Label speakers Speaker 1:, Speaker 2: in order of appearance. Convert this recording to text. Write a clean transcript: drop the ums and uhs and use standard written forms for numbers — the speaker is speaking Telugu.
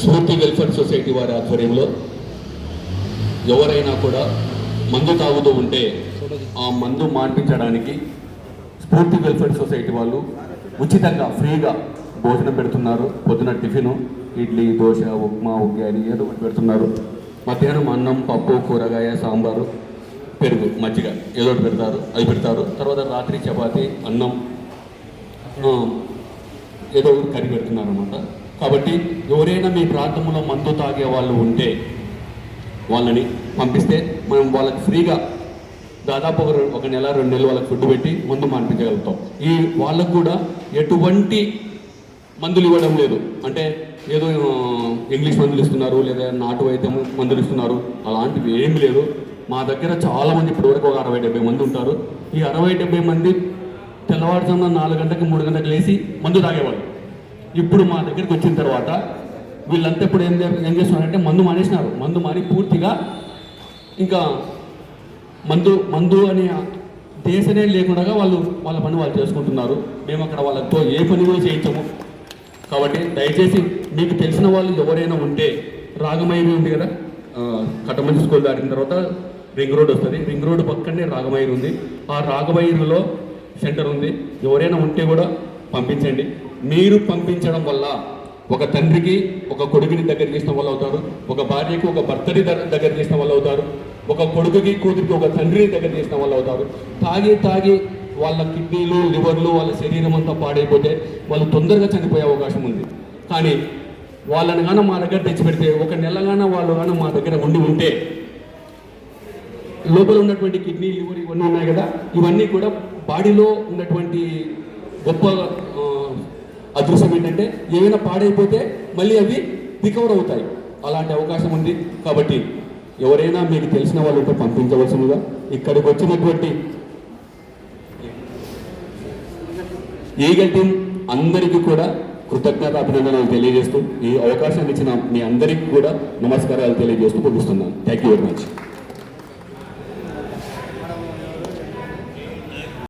Speaker 1: స్ఫూర్తి వెల్ఫేర్ సొసైటీ వారి ఆధ్వర్యంలో ఎవరైనా కూడా మందు తాగుతూ ఉంటే ఆ మందు మాన్పించడానికి స్ఫూర్తి వెల్ఫేర్ సొసైటీ వాళ్ళు ఉచితంగా ఫ్రీగా భోజనం పెడుతున్నారు. పొద్దున టిఫిను ఇడ్లీ, దోశ, ఉప్మా, ఉగ్గాని ఏదో ఒకటి పెడుతున్నారు. మధ్యాహ్నం అన్నం, పప్పు, కూరగాయ, సాంబారు, పెరుగు, మజ్జిగ ఏదో ఒకటి పెడతారు. తర్వాత రాత్రి చపాతి, అన్నం, ఏదో ఒకటి కర్రీ పెడుతున్నారు అన్నమాట. కాబట్టి ఎవరైనా మీ ప్రాంతంలో మందు తాగే వాళ్ళు ఉంటే వాళ్ళని పంపిస్తే మనం వాళ్ళకి ఫ్రీగా దాదాపు ఒక నెల 2 నెలలు వాళ్ళకి ఫుడ్ పెట్టి మందు మాన్పించగలుగుతాం. ఈ వాళ్ళకు కూడా ఎటువంటి మందులు ఇవ్వడం లేదు. అంటే ఏదో ఇంగ్లీష్ మందులు ఇస్తున్నారు లేదా నాటు వైద్యం మందులు ఇస్తున్నారు, అలాంటివి ఏమి లేదు. మా దగ్గర చాలామంది ఇప్పటివరకు ఒక 60-70 మంది ఉంటారు. ఈ 60-70 మంది తెల్లవారుజామున 4 గంటలకు 3 గంటలకు లేచి మందు తాగేవాళ్ళు. ఇప్పుడు మా దగ్గరికి వచ్చిన తర్వాత వీళ్ళంతా ఇప్పుడు ఏం చేస్తున్నారంటే మందు మానేసినారు. మందు మాని పూర్తిగా ఇంకా మందు అనే దేశనే లేకుండా వాళ్ళ పని వాళ్ళు చేసుకుంటున్నారు. మేము అక్కడ వాళ్ళతో ఏ పని కూడా చేయించము. కాబట్టి దయచేసి మీకు తెలిసిన వాళ్ళు ఎవరైనా ఉంటే, రాగమైరు ఉంది కదా, కట్టమంచి స్కూల్ దాటిన తర్వాత రింగ్ రోడ్ వస్తుంది. రింగ్ రోడ్ పక్కనే రాగమైరు ఉంది. ఆ రాగమైరులో సెంటర్ ఉంది. ఎవరైనా ఉంటే కూడా పంపించండి. మీరు పంపించడం వల్ల ఒక తండ్రికి ఒక కొడుకుని దగ్గర చేసిన వాళ్ళు అవుతారు, ఒక భార్యకి ఒక భర్తని దగ్గర చేసిన వాళ్ళు అవుతారు, ఒక కొడుకుకి కూతురికి ఒక తండ్రిని దగ్గర చేసిన వాళ్ళు అవుతారు. తాగి వాళ్ళ కిడ్నీలు, లివర్లు, వాళ్ళ శరీరం అంతా పాడైపోతే వాళ్ళు తొందరగా చనిపోయే అవకాశం ఉంది. కానీ వాళ్ళని కానీ మా దగ్గర తెచ్చిపెడితే, ఒక నెలగానో వాళ్ళు కానీ మా దగ్గర ఉంటే లోపల ఉన్నటువంటి కిడ్నీ, లివర్ ఇవన్నీ ఉన్నాయి కదా, ఇవన్నీ కూడా బాడీలో ఉన్నటువంటి గొప్ప అదృష్టం ఏంటంటే ఏమైనా పాడైపోతే మళ్ళీ అవి రికవర్ అవుతాయి. అలాంటి అవకాశం ఉంది. కాబట్టి ఎవరైనా మీకు తెలిసిన వాళ్ళతో పంపించవలసిందిగా ఇక్కడికి వచ్చినటువంటి ఈగల్ టీం అందరికీ కూడా కృతజ్ఞత అభినందనలు తెలియజేస్తూ, ఈ అవకాశాన్ని ఇచ్చిన మీ అందరికీ కూడా నమస్కారాలు తెలియజేస్తూ ముగిస్తున్నాను. Thank you very much.